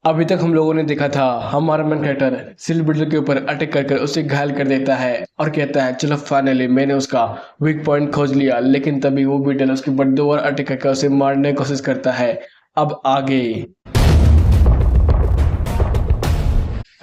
अभी तक हम लोगों ने देखा था हमारा मेन कैरेक्टर सिल बिल्डर के ऊपर अटैक कर उसे घायल कर देता है और कहता है चलो फाइनली मैंने उसका वीक पॉइंट खोज लिया। लेकिन तभी वो बीटल उसके ऊपर दोबारा अटैक करके उसे मारने की कोशिश करता है। अब आगे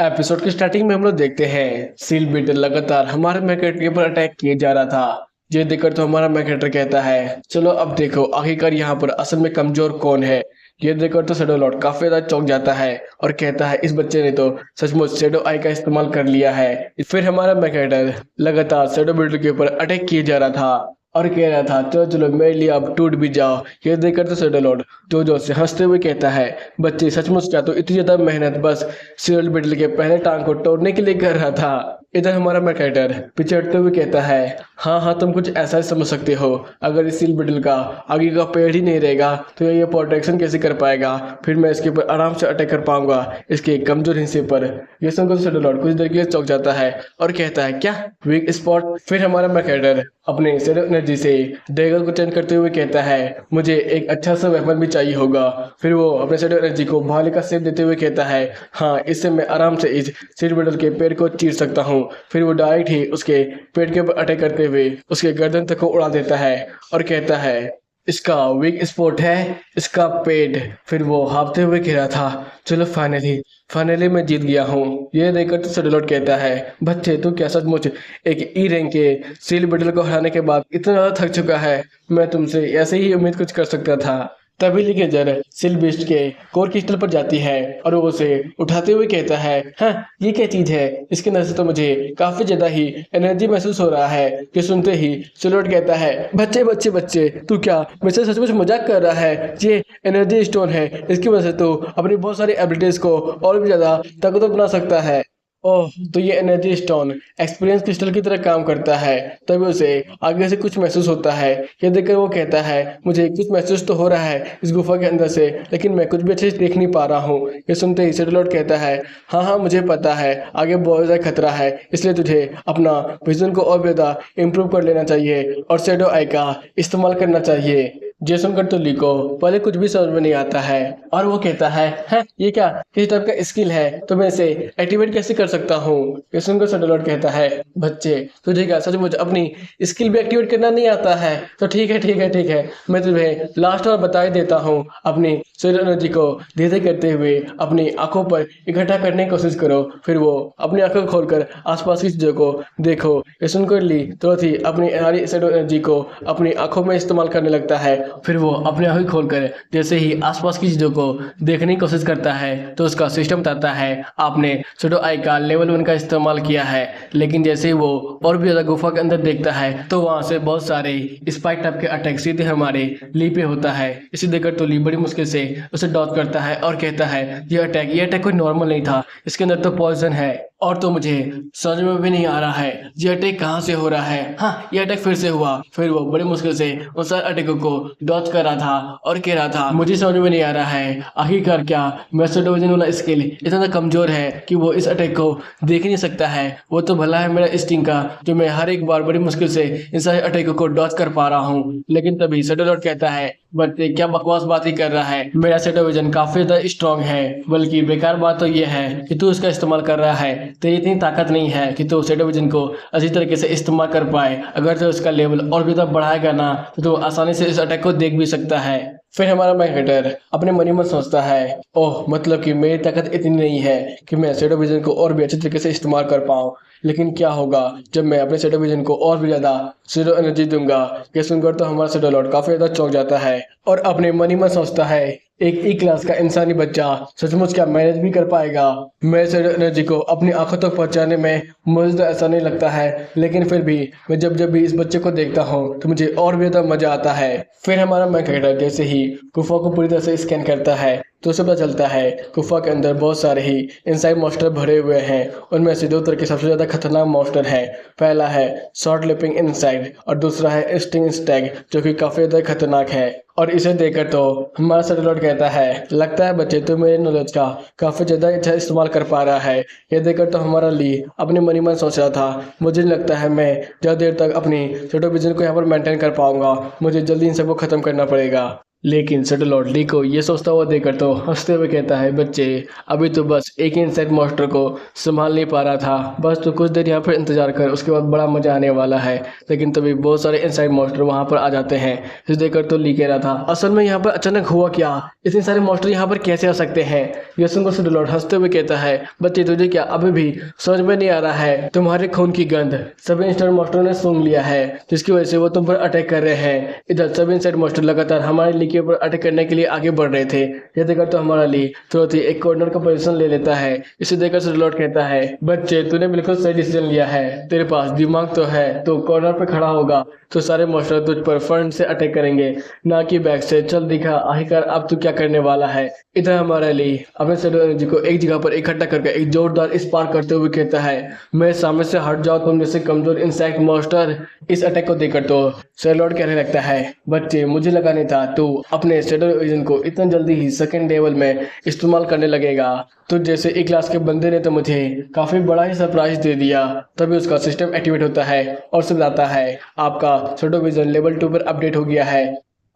एपिसोड की स्टार्टिंग में हम लोग देखते हैं सील बीटल लगातार हमारे मेन कैरेक्टर के ऊपर अटैक किए जा रहा था। ये देखकर तो हमारा मेन कैरेक्टर कहता है चलो अब देखो आखिरकार यहाँ पर असल में कमजोर कौन है। ये देखकर तो शैडो लॉर्ड काफी ज्यादा चौंक जाता है और कहता है इस बच्चे ने तो सचमुच शैडो आई का इस्तेमाल कर लिया है। फिर हमारा मेन कैरेक्टर लगातार शैडो बिल्डर के ऊपर अटैक किए जा रहा था और कह रहा था चलो चलो मेरे लिए अब टूट भी जाओ। ये देखकर तो शैडो लॉर्ड जोजो से हंसते हुए कहता है बच्चे सचमुच क्या तो इतनी ज्यादा मेहनत बस सील बिल्डर के पहले टांग को तोड़ने के लिए कर रहा था। इधर हमारा मेन कैरेक्टर पीछे हटते हुए कहता है हाँ तुम कुछ ऐसा ही समझ सकते हो। अगर इस सील बिल्डर का आगे का पेड़ ही नहीं रहेगा तो ये प्रोटेक्शन कैसे कर पाएगा। फिर मैं इसके ऊपर आराम से अटैक कर पाऊंगा इसके कमजोर हिस्से पर। ये सुनकर शैडो लॉर्ड कुछ देर के लिए चौंक जाता है और कहता है क्या वीक स्पॉट। फिर हमारा मेन कैरेक्टर अपने शैडो एनर्जी से डैगर को चेंज करते हुए कहता है मुझे एक अच्छा सा वेपन भी चाहिए होगा। फिर वो अपने शैडो एनर्जी को भाले का शेप देते हुए कहता है हाँ इससे मैं आराम से इस सील बिल्डर के पेड़ को चीर सकता हूँ। फिर वो डायरेक्ट ही उसके पेट के ऊपर अटैक करते हुए उसके गर्दन तक को उड़ा देता है और कहता है इसका वीक स्पॉट है इसका पेट। फिर वो हाँफते हुए कह रहा था चलो फाइनली मैं जीत गया हूँ। ये देखकर तो शैडो लॉर्ड कहता है बच्चे तू क्या सचमुच एक ई रैंक के सील बिल्डर को हराने के बाद इतना ज्यादा थक चुका है। मैं तुमसे ऐसे ही उम्मीद कुछ कर सकता था। तभी लिकेजर सिल बीस्ट के कोर क्रिस्टल पर जाती है और वो उसे उठाते हुए कहता है हाँ ये क्या चीज है। इसके अंदर से तो मुझे काफी ज्यादा ही एनर्जी महसूस हो रहा है। कि सुनते ही सिलोट कहता है बच्चे बच्चे बच्चे तू क्या मुझसे सचमुच मजाक कर रहा है। ये एनर्जी स्टोन है इसकी वजह से तू अपनी बहुत सारी एबिलिटीज को और भी ज्यादा ताकतवर बना सकता है। ओह तो ये एनर्जी स्टोन एक्सपीरियंस क्रिस्टल की तरह काम करता है। तभी उसे आगे से कुछ महसूस होता है। ये देखकर वो कहता है मुझे कुछ महसूस तो हो रहा है इस गुफा के अंदर से लेकिन मैं कुछ भी अच्छे से देख नहीं पा रहा हूँ। ये सुनते ही शैडो लॉर्ड कहता है हाँ मुझे पता है आगे बहुत ज़्यादा खतरा है इसलिए तुझे अपना विजन को और ज़्यादा इम्प्रूव कर लेना चाहिए और शैडो आई का इस्तेमाल करना चाहिए। ये सुनकर तो ली को पहले कुछ भी समझ में नहीं आता है और वो कहता है ये क्या किस टाइप का स्किल है तो मैं इसे एक्टिवेट कैसे कर सकता हूँ। ये सुनकर शैडो लॉर्ड कहता है बच्चे तुझे क्या सचमुच अपनी स्किल भी एक्टिवेट करना नहीं आता है। तो ठीक है मैं तुम्हें लास्ट और बता ही देता हूँ। अपनी शैडो एनर्जी को धीरे करते हुए अपनी आंखों पर इकट्ठा करने की कोशिश करो। फिर वो अपनी आंखों खोलकर आसपास की चीजों को देखो। ये सुनकर ली तुरंत ही अपनी सारी शैडो एनर्जी को अपनी आंखों में इस्तेमाल करने लगता है। फिर वो अपने आंखें खोलकर जैसे ही आसपास की चीजों को देखने की कोशिश करता है तो उसका सिस्टम बताता है आपने शैडो आई का लेवल 1 का इस्तेमाल किया है। लेकिन जैसे ही वो और भी ज्यादा गुफा के अंदर देखता है तो वहां से बहुत सारे स्पाइक टाइप के अटैक सीधे हमारे ली पे होता है। इसे देखकर तो ली बड़ी मुश्किल से उसे डॉज करता है और कहता है ये अटैक कोई नॉर्मल नहीं था इसके अंदर तो पॉइजन है और तो मुझे समझ में भी नहीं आ रहा है ये अटैक कहाँ से हो रहा है। हाँ ये अटैक फिर से हुआ। फिर वो बड़ी मुश्किल से उन सारे अटैकों को डॉज कर रहा था और कह रहा था मुझे समझ में नहीं आ रहा है आखिरकार क्या मेरा शैडो विजन वाला स्किल इतना कमजोर है कि वो इस अटैक को देख नहीं सकता है। वो तो भला है मेरा स्टिंग का जो मैं हर एक बार बड़ी मुश्किल से इन सारे अटैकों को डॉज कर पा रहा हूँ। लेकिन तभी शैडो लॉर्ड कहता है बच्चे क्या बकवास बात ही कर रहा है मेरा शैडो विजन काफी ज्यादा स्ट्रॉन्ग है। बल्कि बेकार बात तो ये है कि तू इसका इस्तेमाल कर रहा है तेरी इतनी ताकत नहीं है कि तू शैडो विजन को अच्छी तरीके से इस्तेमाल कर पाए। अगर तो इसका लेवल और भी ज्यादा बढ़ाएगा ना तो तू आसानी से इस अटैक को देख भी सकता है। फिर हमारा मेन कैरेक्टर अपने मन ही मन सोचता है ओह मतलब कि मेरी ताकत इतनी नहीं है कि मैं शैडो विजन को और भी अच्छे तरीके से इस्तेमाल कर पाऊँ। लेकिन क्या होगा जब मैं अपने शैडो विजन को और भी ज्यादा शैडो एनर्जी दूंगा। ये सुनकर तो हमारा शैडो लॉर्ड काफी ज्यादा चौंक जाता है और अपने मन ही मन सोचता है एक ई क्लास का इंसानी बच्चा सचमुच क्या मैनेज भी कर पाएगा। मेरे शैडो एनर्जी को अपनी आंखों तक पहुंचाने में मुझे तो ऐसा नहीं लगता है लेकिन फिर भी मैं जब भी इस बच्चे को देखता हूँ तो मुझे और भी ज्यादा मजा आता है। फिर हमारा मेन कैरेक्टर जैसे ही गुफा को पूरी तरह से स्कैन करता है तो उसे पता चलता है गुफा के अंदर बहुत सारे ही इनसाइड मॉन्स्टर भरे हुए हैं। उनमें से 2 तरह के सबसे ज्यादा खतरनाक मॉन्स्टर है। पहला है शॉर्ट लिपिंग इनसाइड और दूसरा है स्टिंग स्टैग जो कि काफी ज्यादा खतरनाक है। और इसे देखकर तो हमारा शैडो लॉर्ड कहता है लगता है बच्चे तो मेरे नॉलेज का काफी ज्यादा अच्छा इस्तेमाल कर पा रहा है। ये देखकर तो हमारा ली अपने मन ही मन सोच रहा था मुझे नहीं लगता है मैं ज्यादा देर तक अपनी शैडो विजन को यहाँ पर मेंटेन कर पाऊंगा। मुझे जल्दी इन सबको खत्म करना पड़ेगा। लेकिन सेटो लॉर्ड ली को ये सोचता हुआ देखकर तो हंसते हुए कहता है, बच्चे अभी तो बस एक ही इंसेक्ट मॉन्स्टर को संभाल नहीं पा रहा था, बस तो कुछ देर यहाँ पर इंतजार कर, उसके बाद बड़ा मजा आने वाला है। लेकिन तभी बहुत सारे इंसेक्ट मॉन्स्टर वहाँ पर आ जाते हैं। इसे देखकर तो ली कह रहा था, असल में यहाँ पर अचानक हुआ क्या, इतने सारे मॉन्स्टर यहाँ पर कैसे आ सकते हैं। यह सुनकर सेटो लॉर्ड हंसते हुए कहता है, बच्चे तुझे क्या अभी भी समझ में नहीं आ रहा है, तुम्हारे खून की गंध सभी इंसेक्ट मॉन्स्टरों ने सूंघ लिया है, जिसकी वजह से वो तुम पर अटैक कर रहे हैं। इधर सभी इंसेक्ट मॉन्स्टर लगातार हमारे ली के ऊपर अटैक करने के लिए आगे बढ़ रहे थे। यह देखकर तो हमारा ली तुरंत ही एक कॉर्नर का पोजीशन ले लेता है। इसे देखकर सेटो कहता है, बच्चे तूने बिल्कुल सही डिसीजन लिया है, तेरे पास दिमाग तो है, तो कॉर्नर पे खड़ा होगा तो सारे मॉन्स्टर तुझ पर फ्रंट से अटैक करेंगे, ना कि बैक से। चल दिखा आखिरकार अब तू क्या करने वाला है। इधर हमारा ली अपने सेटो एनर्जी को एक जगह पर इकट्ठा करके एक जोरदार स्पार्क करते हुए कहता है, मेरे सामने से हट जाओ तुम जैसे कमजोर इंसेक्ट मॉन्स्टर। इस अटैक को देखकर तो सेलॉर्ड कहने लगता है, बच्चे मुझे लगा नहीं था तू अपने शेडो विजन को इतना जल्दी ही सेकंड लेवल में इस्तेमाल करने लगेगा। तो जैसे एक क्लास के बंदे ने तो मुझे काफी बड़ा ही सरप्राइज दे दिया। तभी उसका सिस्टम एक्टिवेट होता है और उसे बताता है, आपका शेडो विजन लेवल 2 पर अपडेट हो गया है।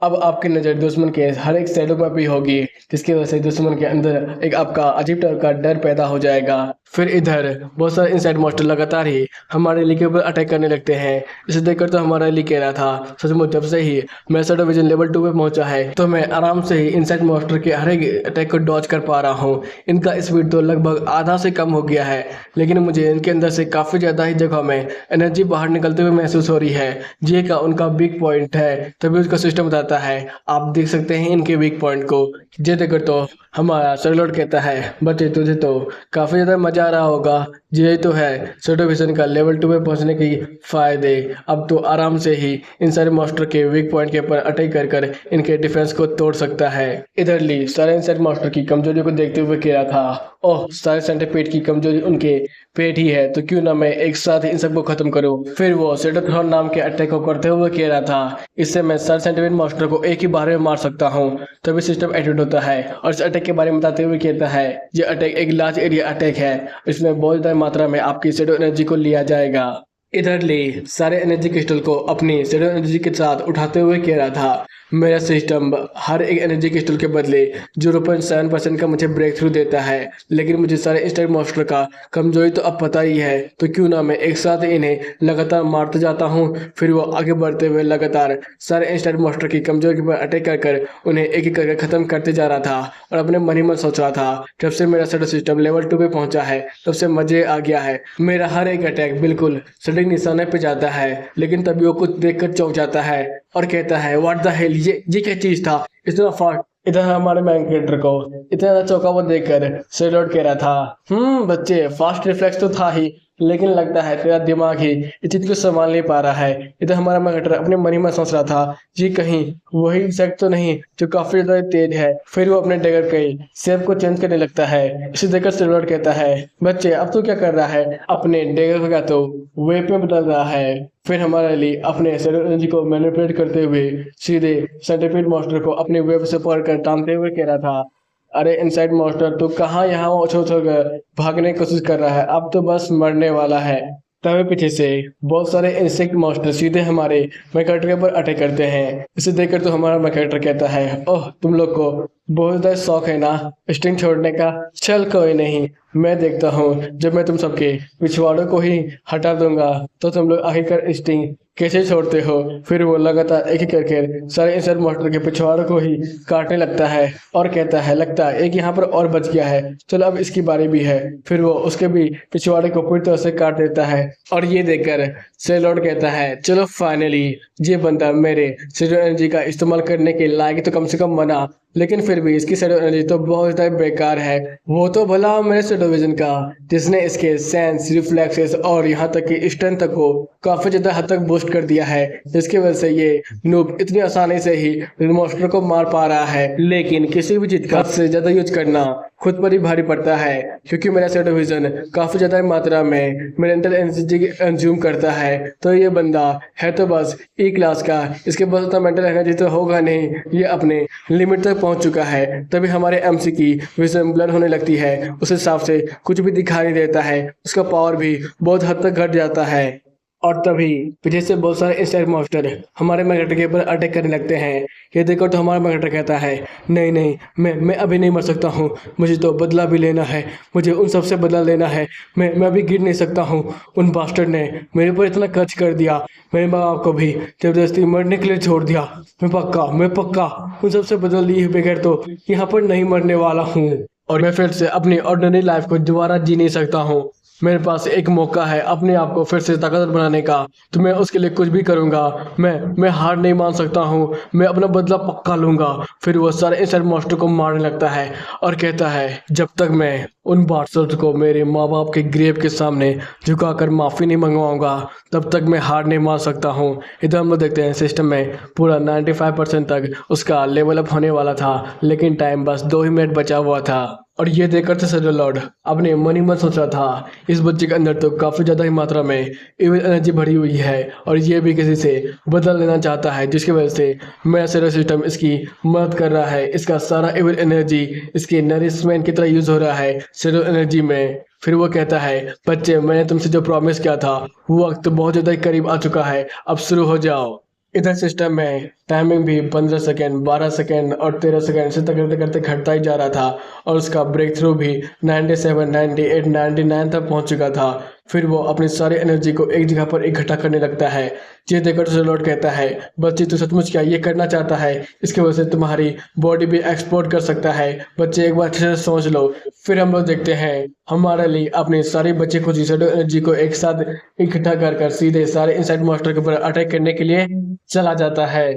अब आपकी नज़र दुश्मन के हर एक शैडो पर भी होगी, जिसकी वजह से दुश्मन के अंदर एक आपका अजीब तरह का डर पैदा हो जाएगा। फिर इधर बहुत सारे इंसेक्ट मॉन्स्टर लगातार ही हमारे ली के ऊपर अटैक करने लगते हैं। इसे देखकर तो हमारा ली कह रहा था, सचमुच जब से ही मेरा शैडो विजन लेवल 2 पे पहुंचा है तो मैं आराम से ही इंसेक्ट मॉन्स्टर के हर एक अटैक को डॉज कर पा रहा हूँ। इनका स्पीड तो लगभग आधा से कम हो गया है, लेकिन मुझे इनके अंदर से काफ़ी ज़्यादा ही जगह में एनर्जी बाहर निकलते हुए महसूस हो रही है। ये का उनका वीक पॉइंट है। तभी उसका सिस्टम बताता है, आप देख सकते हैं इनके वीक पॉइंट को। ये देखकर तो हमारा सरलोट कहता है, बच्चे तुझे तो काफ़ी ज़्यादा मज़ा आ रहा होगा, यही तो है शैडो विजन का लेवल 2 पे पहुंचने की फ़ायदे। अब तो आराम से ही इन सारे मॉन्स्टर के वीक पॉइंट के ऊपर अटैक कर कर इनके डिफेंस को तोड़ सकता है। इधर ली सारे इंसेक्ट मॉन्स्टर की कमजोरी को देखते हुए कह रहा था, ओह सारे सेंटीपीड की कमजोरी उनके पेट ही है, तो क्यों ना मैं एक साथ ही इन सबको खत्म करूं। फिर वो सेडोथ्रॉन नाम के अटैक को करते हुए कह रहा था, इससे मैं सारे सेंटीपीड मॉन्स्टर को एक ही बार में मार सकता हूं। तभी सिस्टम एक्टिवेट होता है और इस अटैक के बारे में बताते हुए कहता है, ये अटैक एक लार्ज एरिया अटैक है, इसमें बहुत ज़्यादा मात्रा में आपकी शेडो एनर्जी को लिया जाएगा। इधर ली सारे एनर्जी क्रिस्टल को अपनी शेडो एनर्जी के साथ उठाते हुए कह रहा था, मेरा सिस्टम हर एक एनर्जी क्रिस्टल के बदले 0.7% का मुझे ब्रेक थ्रू देता है, लेकिन मुझे सारे इंस्टेंट मॉन्स्टर का कमजोरी तो अब पता ही है, तो क्यों ना मैं एक साथ इन्हें लगातार मारते जाता हूँ। फिर वो आगे बढ़ते हुए लगातार सारे इंस्टेंट मॉन्स्टर की कमजोरी पर अटैक कर कर उन्हें एक एक करके खत्म करते जा रहा था और अपने मन ही मन सोच रहा था, जब से मेरा शेडो सिस्टम लेवल 2 पे पहुंचा है तब से मजे आ गया है। मेरा हर एक अटैक बिल्कुल सटीक निशाने पे जाता है। लेकिन तभी वो कुछ देखकर चौंक जाता है और कहता है, व्हाट द हेल, ये क्या चीज था इतना फास्ट। इधर हमारे मैन कैरेक्टर को इतना ज्यादा चौंका हुआ देखकर सेलोट कह रहा था, बच्चे फास्ट रिफ्लेक्स तो था ही, लेकिन लगता है तेरा दिमाग ही इस चीज को संभाल नहीं पा रहा है। इधर हमारा मैन कैरेक्टर अपने मन ही में सोच रहा था, जी कहीं वही इंसेक्ट तो नहीं जो काफी ज्यादा तेज है। फिर वो अपने डगर के शेप को चेंज करने लगता है। इसे देखकर सेलोट कहता है, बच्चे अब तो क्या कर रहा है, अपने डगर का तो वेप में बदल रहा है। फिर हमारे लिए अपने शेडो एनर्जी को मैनिपुलेट करते हुए सीधे सेंटीपीड मॉन्स्टर को अपने वेब से पकड़कर टांगते हुए कह रहा था, अरे इनसाइड मॉन्स्टर तो कहाँ यहाँ उछल उछल कर भागने की कोशिश कर रहा है, अब तो बस मरने वाला है। तभी पीछे से बहुत सारे इंसेक्ट मॉन्स्टर सीधे हमारे मैकेटर पर अटैक करते हैं। इसे देखकर तो हमारा मैकेटर कहता है, ओह तुम लोग को बहुत ज़्यादा शौक है ना स्टिंग छोड़ने का, चल कोई नहीं, मैं देखता हूँ जब मैं तुम सबके पिछवाड़ों को ही हटा दूंगा तो तुम लोग आखिरकार स्टिंग कैसे छोड़ते हो। फिर वो लगातार एक एक करके सारे इंसेक्ट मॉन्स्टर के पिछवाड़ों को ही काटने लगता है और कहता है, लगता है एक यहाँ पर और बच गया है, चलो अब इसकी बारी भी है। फिर वो उसके भी पिछवाड़े को पूरी तरह से काट देता है और ये देखकर सेलोट कहता है, चलो फाइनली ये बंदा मेरे शेडो एनर्जी का इस्तेमाल करने के लायक तो कम से कम बना, लेकिन फिर भी इसकी शेडो एनर्जी तो बहुत ज़्यादा बेकार है। वो तो भला मेरे शेडो विजन का जिसने इसके सेंस, रिफ्लेक्सेस और यहाँ तक कि स्ट्रेंथ तक को काफ़ी ज़्यादा हद तक बूस्ट कर दिया है, जिसकी वजह से ये नूब इतनी आसानी से ही मॉन्स्टर को मार पा रहा है। लेकिन किसी भी चीज़ का हद से ज़्यादा यूज करना खुद पर ही भारी पड़ता है, क्योंकि मेरा शेडो विजन काफ़ी ज़्यादा मात्रा में मेंटल एनर्जी कंज्यूम करता है। तो ये बंदा है तो बस ई क्लास का, इसके पास उतना मेंटल एनर्जी तो होगा नहीं, ये अपने लिमिट तक पहुंच चुका है। तभी हमारे एमसी की विजन ब्लर होने लगती है, उस हिसाब से कुछ भी दिखाई नहीं देता है, उसका पावर भी बहुत हद तक घट जाता है। और तभी पीछे से बहुत सारे इंसेक्ट मॉन्स्टर हमारे मैकेटर के ऊपर अटैक करने लगते हैं। ये देखो तो हमारा मैकेटर कहता है नहीं नहीं, मैं अभी नहीं मर सकता हूँ, मुझे तो बदला भी लेना है, मुझे उन सबसे बदला लेना है। मैं अभी गिर नहीं सकता हूँ। उन बास्टर्ड ने मेरे ऊपर इतना खर्च कर दिया, मेरे माँ बाप को भी जबरदस्ती मरने के लिए छोड़ दिया। मैं पक्का उन सबसे बदल लिए बगैर तो यहाँ पर नहीं मरने वाला हूँ। और मैं फिर से अपनी ऑर्डिनरी लाइफ को दोबारा जी नहीं सकता हूँ। मेरे पास एक मौका है अपने आप को फिर से ताकतवर बनाने का, तो मैं उसके लिए कुछ भी करूंगा। मैं हार नहीं मान सकता हूँ, मैं अपना बदला पक्का लूंगा। फिर वो सारे इंसेक्ट मॉन्स्टर को मारने लगता है और कहता है जब तक मैं उन बादशाह को मेरे माँ बाप के ग्रेव के सामने झुकाकर माफ़ी नहीं मंगवाऊंगा तब तक मैं हार नहीं मान सकता हूँ। इधर हम लोग देखते हैं सिस्टम में पूरा 95% तक उसका लेवल अप होने वाला था, लेकिन टाइम बस 2 ही मिनट बचा हुआ था। और ये देखकर तो सर लॉर्ड अपने मन ही मन सोच रहा था इस बच्चे के अंदर तो काफ़ी ज़्यादा ही मात्रा में इविल एनर्जी भरी हुई है और ये भी किसी से बदल लेना चाहता है, जिसकी वजह से मेरा सेलर सिस्टम इसकी मदद कर रहा है। इसका सारा इविल एनर्जी इसके नरिशमेंट की तरह यूज़ हो रहा है सेलर एनर्जी में। फिर वो कहता है बच्चे, मैंने तुमसे जो प्रॉमिस किया था वो वक्त बहुत ज़्यादा ही करीब आ चुका है, अब शुरू हो जाओ। इधर सिस्टम में टाइमिंग भी 15 सेकेंड, 12 सेकेंड और 13 सेकेंड से तक करते करते घटता ही जा रहा था और उसका ब्रेक थ्रू भी 97, 98, 99 तक पहुंच चुका था। फिर वो अपनी सारी एनर्जी को एक जगह पर इकट्ठा करने लगता है। ये देखकर लॉर्ड कहता है बच्चे, तू सचमुच क्या ये करना चाहता है? इसकी वजह से तुम्हारी बॉडी भी एक्सप्लोड कर सकता है। बच्चे एक बार अच्छे से सोच लो। फिर हम लोग देखते हैं हमारे लिए अपने सारे बच्चे को शैडो एनर्जी को एक साथ इकट्ठा कर सीधे सारे इंसेक्ट मॉन्स्टर के ऊपर अटैक करने के लिए चला जाता है।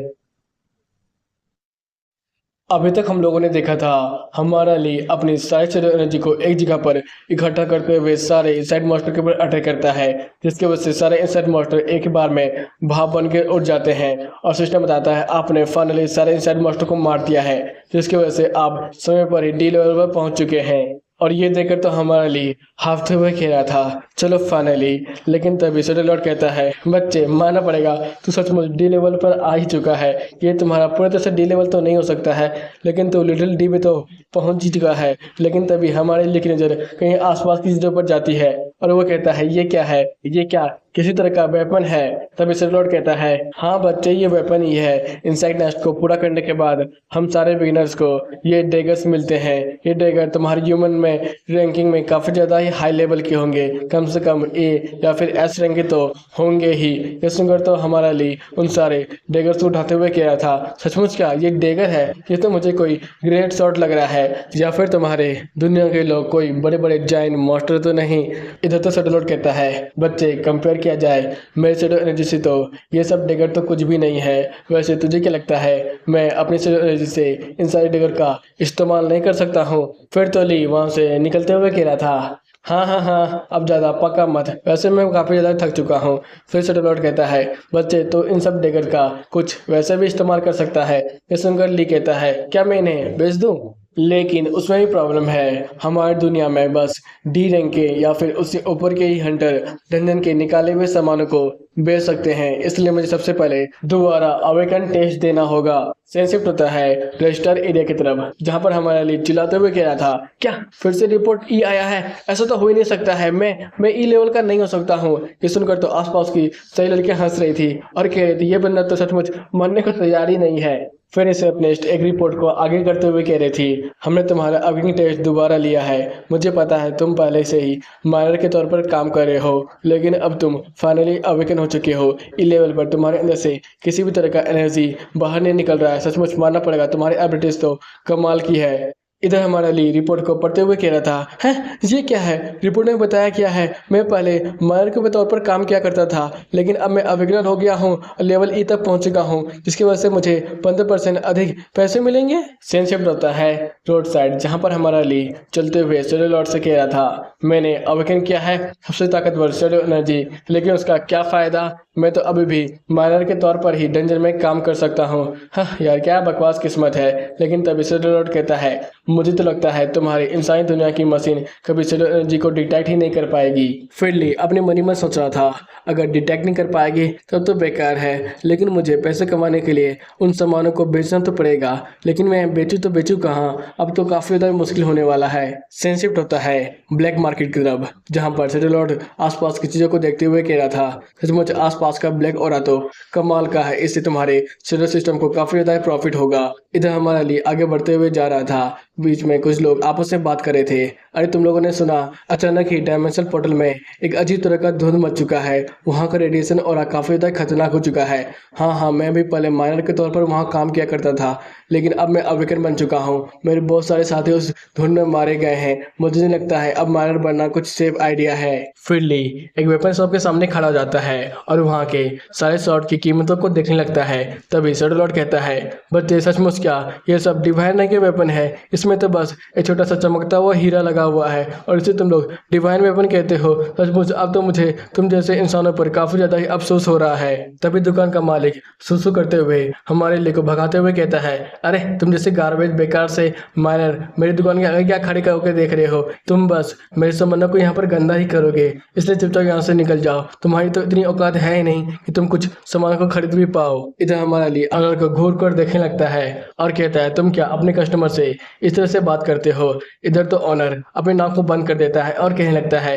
अभी तक हम लोगों ने देखा था हमारा ली अपनी सारी शैडो एनर्जी को एक जगह पर इकट्ठा करते हुए सारे इंसेक्ट मॉन्स्टर के ऊपर अटैक करता है, जिसकी वजह से सारे इंसेक्ट मॉन्स्टर एक ही बार में भाप बन के उड़ जाते हैं और सिस्टम बताता है आपने फाइनली सारे इंसेक्ट मॉन्स्टर को मार दिया है, जिसकी वजह से आप समय पर ही डी लेवल पर पहुंच चुके हैं। और ये देखकर तो हमारे लिए हाफते हुए खेला था चलो फाइनली। लेकिन तभी शैडो लॉर्ड कहता है बच्चे, मानना पड़ेगा तू सचमुच डी लेवल पर आ ही चुका है। ये तुम्हारा पूरी तरह से डी लेवल तो नहीं हो सकता है, लेकिन तू लिटिल डी में तो पहुंच ही चुका है। लेकिन तभी हमारे लिए की नज़र कहीं आसपास की चीज़ों पर जाती है और वो कहता है ये क्या है, ये क्या किसी तरह का वेपन है? तभी शैडो लॉर्ड कहता है हाँ बच्चे, ये वेपन ही है। इंसेक्ट नेस्ट को पूरा करने के बाद हम सारे बिगिनर्स को ये डैगर्स मिलते हैं। ये डैगर तुम्हारे ह्यूमन में रैंकिंग में काफ़ी ज़्यादा ही हाई लेवल के होंगे, कम से कम ए या फिर एस रैंक के तो होंगे ही। ये सुनकर तो हमारा ली उन सारे डैगर्स को उठाते हुए कह रहा था सचमुच क्या ये डैगर है? ये तो मुझे कोई ग्रेट शॉट लग रहा है, या फिर तुम्हारे दुनिया के लोग कोई बड़े बड़े जाइन मॉन्स्टर तो नहीं। इधर तो शैडो लॉर्ड कहता है बच्चे, कंपेयर किया जाए मेरे शैडो एनर्जी से तो ये सब डैगर तो कुछ भी नहीं है। वैसे तुझे क्या लगता है मैं अपनी शैडो एनर्जी से इन सारे डैगर का इस्तेमाल नहीं कर सकता हूँ? फिर तो ली वहां से निकलते हुए कह रहा था हाँ, अब ज़्यादा पक्का मत, वैसे मैं काफ़ी ज़्यादा थक चुका हूँ। फिर शैडो लॉर्ड कहता है बच्चे, तो इन सब डैगर का कुछ वैसे भी इस्तेमाल कर सकता है। ये सुनकर ली कहता है क्या मैं इन्हें बेच दूँ? लेकिन उसमें भी प्रॉब्लम है, हमारी दुनिया में बस डी रैंक के या फिर उससे ऊपर के ही हंटर डंजन के निकाले हुए सामानों को बेच सकते हैं। इसलिए मुझे सबसे पहले दोबारा अवेकन टेस्ट देना होगा। सेंसिप्ट होता है रजिस्टर एरिया की तरफ, जहां पर हमारे लिए चिल्लाते हुए कह रहा था क्या फिर से रिपोर्ट ई आया है? ऐसा तो हो ही नहीं सकता है, मैं ई लेवल का नहीं हो सकता हूँ। ये सुनकर तो आसपास की सही लड़कियां हंस रही थी और कह रही थी ये बंदा तो सचमुच मरने को तैयार ही नहीं है। फिर इसे अपने एक रिपोर्ट को आगे करते हुए कह रही थी हमने तुम्हारा अवेकनिंग टेस्ट दोबारा लिया है। मुझे पता है तुम पहले से ही माइनर के तौर पर काम कर रहे हो, लेकिन अब तुम फाइनली अवेकन हो चुके हो। ई लेवल पर तुम्हारे अंदर से किसी भी तरह का एनर्जी बाहर नहीं निकल रहा है। सचमुच मानना पड़ेगा तुम्हारी एबिलिटीज तो कमाल की है। इधर हमारा ली रिपोर्ट को पढ़ते हुए कह रहा था है ये क्या है? रिपोर्ट में बताया क्या है मैं पहले मायर के तौर पर काम किया करता था, लेकिन अब मैं अविग्नर हो गया हूँ, लेवल ई तक पहुँच चुका हूँ, जिसकी वजह से मुझे 15% अधिक पैसे मिलेंगे। सेंशिप्ट होता है रोड साइड, जहाँ पर हमारा ली चलते हुए शैडो लॉर्ड से कह रहा था मैंने अवेकन किया है सबसे ताकतवर शैडो एनर्जी, लेकिन उसका क्या फ़ायदा? मैं तो अभी भी माइनर के तौर पर ही डंजन में काम कर सकता हूँ। हाँ यार, क्या बकवास किस्मत है। लेकिन तभी शैडो लॉर्ड कहता है मुझे तो लगता है तुम्हारी इंसानी दुनिया की मशीन कभी सोलर एनर्जी को डिटेक्ट ही नहीं कर पाएगी। फिरली अपने मन ही मन सोच रहा था, अगर डिटेक्ट नहीं कर पाएगी तब तो बेकार है, लेकिन मुझे पैसे कमाने के लिए उन सामानों को बेचना तो पड़ेगा। लेकिन मैं बेचूं तो बेचूं कहाँ, अब तो काफ़ी ज़्यादा मुश्किल होने वाला है। सीन शिफ्ट होता है ब्लैक मार्केट की तरफ, जहाँ पर सेटल लॉर्ड आसपास की चीज़ों को देखते हुए कह रहा था, सचमुच आसपास का ब्लैक ऑरा तो कमाल का है, इससे तुम्हारे सोलर सिस्टम को काफ़ी ज़्यादा प्रॉफिट होगा। इधर हमारा लिए आगे बढ़ते हुए जा रहा था, बीच में कुछ लोग आपस में बात कर रहे थे। अरे तुम लोगों ने सुना, अचानक ही डायमेंशनल पोर्टल में एक अजीब तरह का धुंध मच चुका है, वहाँ का रेडिएशन और काफ़ी ज़्यादा खतरनाक हो चुका है। हाँ हाँ, मैं भी पहले माइनर के तौर पर वहाँ काम किया करता था, लेकिन अब मैं अवेकन बन चुका हूँ। मेरे बहुत सारे साथी उस धुंध में मारे गए हैं। मुझे नहीं लगता है अब माइनर बनना कुछ सेफ आइडिया है। फिरली एक वेपन शॉप के सामने खड़ा हो जाता है और वहाँ के सारे शॉट की कीमतों को देखने लगता है। तभी सेटल लॉर्ड कहता है, बच्चे सचमुच क्या ये सब डिवाइन नहीं के वेपन है? इसमें तो बस एक छोटा सा चमकता हुआ हीरा लगा हुआ है और इसे तुम लोग डिवाइन वेपन कहते हो? सचमुच अब तो मुझे तुम जैसे इंसानों पर काफी ज्यादा ही अफसोस हो रहा है। तभी दुकान का मालिक सुसु करते हुए हमारे लिए को भगाते हुए कहता है, अरे तुम जैसे गार्बेज बेकार से माइनर मेरी दुकान के आगे क्या खड़े होकर देख रहे हो? तुम बस मेरे सामानों को यहाँ पर गंदा ही करोगे, इसलिए चुपचाप यहाँ से निकल जाओ। तुम्हारी तो इतनी औकात है ही नहीं कि तुम कुछ सामान को खरीद भी पाओ। इधर हमारा लिए अगर को घूर कर देखने लगता है और कहता है, तुम क्या अपने कस्टमर से इस तरह से बात करते हो? इधर तो ऑनर अपने नाक को बंद कर देता है और कहने लगता है,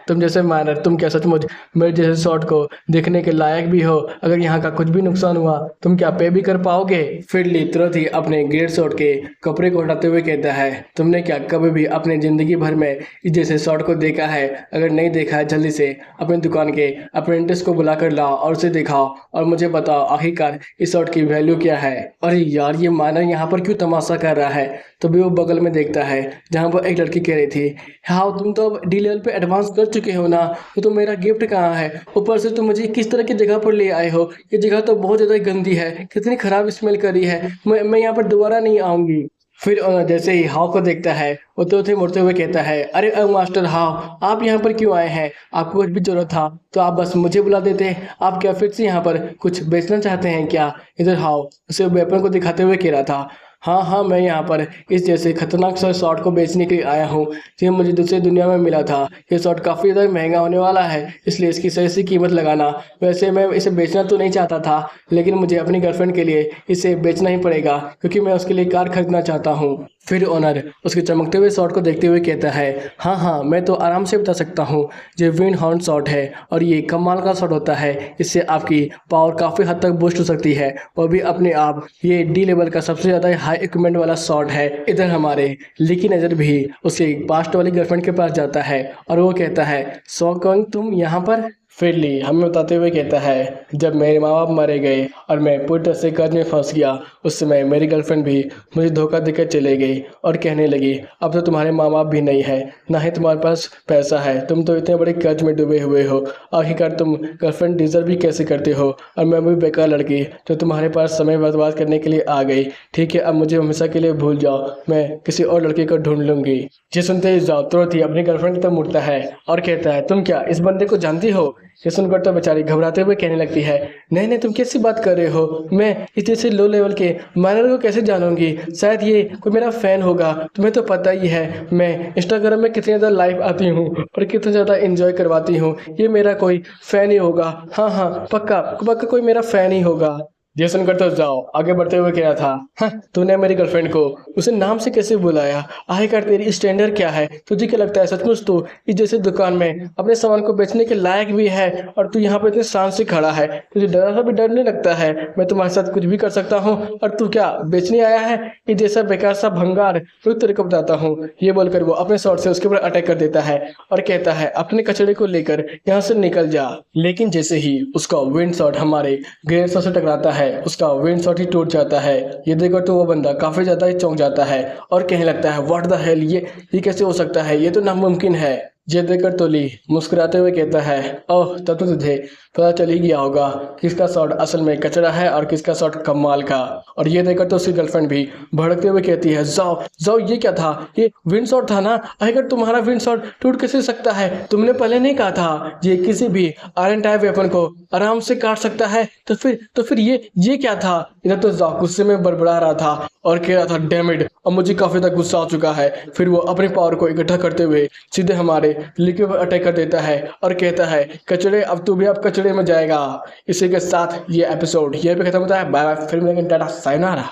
तुम जैसे माइनर तुम क्या सचमुच मेरे जैसे शॉट को देखने के लायक भी हो? अगर यहाँ का कुछ भी नुकसान हुआ तुम क्या पे भी कर पाओगे? फिरली तुरंत ही अपने ग्रेट शॉट के कपड़े को हटाते हुए कहता है, तुमने क्या कभी भी अपने जिंदगी भर में इस जैसे शॉट को देखा है? अगर नहीं देखा है जल्दी से अपनी दुकान के अप्रेंटिस को बुलाकर लाओ और उसे दिखाओ और मुझे बताओ आखिरकार इस शॉट की वैल्यू क्या है। अरे यार, ये माइनर यहाँ पर क्यों तमाशा कर रहा है? तभी वो बगल में देखता है जहाँ पर एक लड़की कह रही थी, हाँ तुम तो अब डी लेवल पे एडवांस कर चुके हो ना, तो मेरा गिफ्ट कहाँ है? ऊपर से तुम मुझे किस तरह की जगह पर ले आए हो? ये जगह तो बहुत ज़्यादा गंदी है, कितनी खराब स्मेल कर रही है, मैं यहाँ पर दोबारा नहीं आऊँगी। फिर जैसे ही हाव को देखता है वो तो उसे मुड़ते हुए कहता है, अरे मास्टर हाव, आप यहाँ पर क्यों आए हैं? आपको कुछ भी जरूरत था तो आप बस मुझे बुला देते। आप क्या फिर से यहाँ पर कुछ बेचना चाहते हैं क्या? इधर हाव उसे वेपन को दिखाते हुए कह रहा था, हाँ हाँ, मैं यहाँ पर इस जैसे खतरनाक सा शॉट को बेचने के लिए आया हूँ। ये मुझे दूसरी दुनिया में मिला था। ये शॉट काफ़ी ज़्यादा महंगा होने वाला है, इसलिए इसकी सही सी कीमत लगाना। वैसे मैं इसे बेचना तो नहीं चाहता था, लेकिन मुझे अपनी गर्लफ्रेंड के लिए इसे बेचना ही पड़ेगा क्योंकि मैं उसके लिए कार खरीदना चाहता हूँ। फिर ओनर उसके चमकते हुए शॉट को देखते हुए कहता है, हाँ हाँ, मैं तो आराम से बता सकता हूँ। ये विंड हॉर्न शॉट है और ये कमाल का शॉट होता है। इससे आपकी पावर काफ़ी हद तक बूस्ट हो सकती है और भी अपने आप ये डी लेवल का सबसे ज़्यादा हाई इक्विपमेंट वाला शॉट है। इधर हमारे ली की नज़र भी उसके पास्ट वाली गर्लफ्रेंड के पास जाता है और वो कहता है, सो कौन तुम यहाँ पर? फिरली हमें बताते हुए कहता है, जब मेरे माँ बाप मारे गए और मैं पूरी तरह से कर्ज में फंस गया, उस समय मेरी गर्लफ्रेंड भी मुझे धोखा देकर चले गई और कहने लगी, अब तो तुम्हारे माँ बाप भी नहीं है, ना ही तुम्हारे पास पैसा है, तुम तो इतने बड़े कर्ज में डूबे हुए हो। आखिरकार तुम गर्लफ्रेंड डिजर्व भी कैसे करते हो? और मैं भी बेकार लड़की जो तुम्हारे पास समय बर्बाद करने के लिए आ गई। ठीक है, अब मुझे हमेशा के लिए भूल जाओ, मैं किसी और लड़के को ढूंढ लूंगी। ये सुनते ही जाओ तुरंत ही अपनी गर्लफ्रेंड की तरफ मुड़ता है और कहता है, तुम क्या इस बंदे को जानती हो? ये सुनकर तो बेचारी घबराते हुए कहने लगती है, नहीं नहीं, तुम कैसी बात कर रहे हो? मैं इस जैसे लो लेवल के माइनर को कैसे जानूंगी? शायद ये कोई मेरा फैन होगा। तुम्हें तो पता ही है मैं इंस्टाग्राम में कितनी ज़्यादा लाइव आती हूँ और कितना ज़्यादा एंजॉय करवाती हूँ। ये मेरा कोई फ़ैन ही होगा। हाँ हाँ, पक्का पक्का कोई मेरा फ़ैन ही होगा। ये सुनकर तो जाओ आगे बढ़ते हुए कह रहा था, हाँ, तूने मेरी गर्लफ्रेंड को उसे नाम से कैसे बुलाया? आखिरकार तेरी स्टैंडर्ड क्या है? तुझे क्या लगता है सचमुच तू इस जैसे दुकान में अपने सामान को बेचने के लायक भी है? और तू यहाँ पे इतने शान से खड़ा है, तुझे डरा सा भी डर नहीं लगता है? मैं तुम्हारे साथ कुछ भी कर सकता हूँ और तू क्या बेचने आया है ये जैसा बेकार सा भंगार? रुक तेरे को बताता हूँ। ये बोलकर वो अपने शॉट से उसके ऊपर अटैक कर देता है और कहता है, अपने कचड़े को लेकर यहाँ से निकल जा। लेकिन जैसे ही उसका विंड शॉट हमारे ग्रेट शॉट से टकराता है, उसका विंड शॉट ही टूट जाता है। ये देखकर तो वो बंदा काफी ज्यादा ही चौंक जाता है और कहने लगता है, व्हाट द हेल, ये कैसे हो सकता है? ये तो नामुमकिन है। ये देखकर तोली मुस्कुराते हुए कहता है, ओह, तब तो तुझे पता चल ही गया होगा किसका शॉट असल में कचरा है और किसका शॉट कमाल का। और ये देखकर तो उसकी गर्लफ्रेंड भी भड़कते हुए कहती है, जाओ जाओ, ये क्या था? ये विंड शॉट था ना? अगर तुम्हारा विंड शॉट टूट कैसे सकता है? तुमने पहले नहीं कहा था ये किसी भी आयरन टाइप वेपन को आराम से काट सकता है? तो फिर ये क्या था? इधर तो ज़ाक गुस्से में बड़बड़ा रहा था और कह रहा था डैम इट, अब मुझे काफी तक गुस्सा आ चुका है। फिर वो अपने पावर को इकट्ठा करते हुए सीधे हमारे लिक्की पर अटैक कर देता है और कहता है कचड़े, अब तू भी अब कचड़े में जाएगा। इसी के साथ ये एपिसोड यहीं पे खत्म होता है। बाय बाय, फिल्म लेकिन टाटा, सायोनारा।